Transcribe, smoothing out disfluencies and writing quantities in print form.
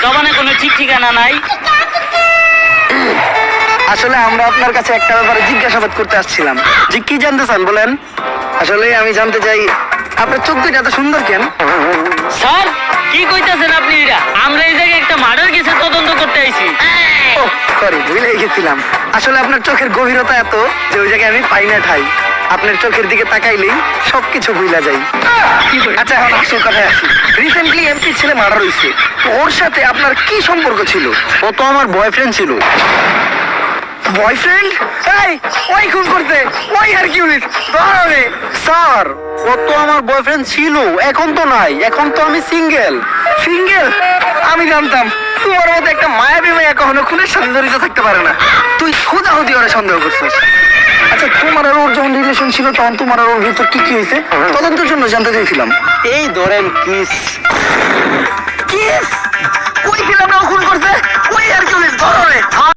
জবানে কোনো ঠিক ঠিকানা নাই। আসলে আমরা আপনার কাছে একটা ব্যাপারে জিজ্ঞাসাবাদ করতে আসছিলাম। জি, কি জানতে চান বলেন? আসলে আমি জানতে চাই আপনার চোখ দুটো এত সুন্দর কেন? স্যার কি কইতাছেন আপনি? এটা আমরা এই জায়গায় একটা মার্ডার কেসের তদন্ত করতে আইছি। ওহ সরি, ভুলে গেছিলাম। আসলে আপনার চোখের গভীরতা এত যে ওই জায়গায় আমি পাই না ঠাই। আপনার চোখের দিকে তাকাইলেই সবকিছু ভুলা যায়। আচ্ছা, এখন আসল কথায় আসি। রিসেন্টলি এমপি ছেলে মার্ডার হয়েছে, তো ওর সাথে আপনার কি সম্পর্ক ছিল? ও তো আমার বয়ফ্রেন্ড ছিল। বয়ফ্রেন্ড? এই, ওই খুন করতে, ওই হারকিউলিস ধরে। স্যার, ও তো আমার বয়ফ্রেন্ড ছিল, এখন তো নাই, এখন তো আমি সিঙ্গেল। সিঙ্গেল? আমি জানতাম তোমার মতো একটা মায়াবী মেয়ে কখনো খুনের সাথে জড়িত থাকতে পারে না। তুই হুদাহুদি ওরা সন্দেহ করছিস। আচ্ছা, তোমার আর ওর যখন রিলেশন ছিল তখন তোমার আর ওর ভিতর কি কি হয়েছে তদন্তের জন্য জানতে চাইছিলাম। এই ধরেন কিস,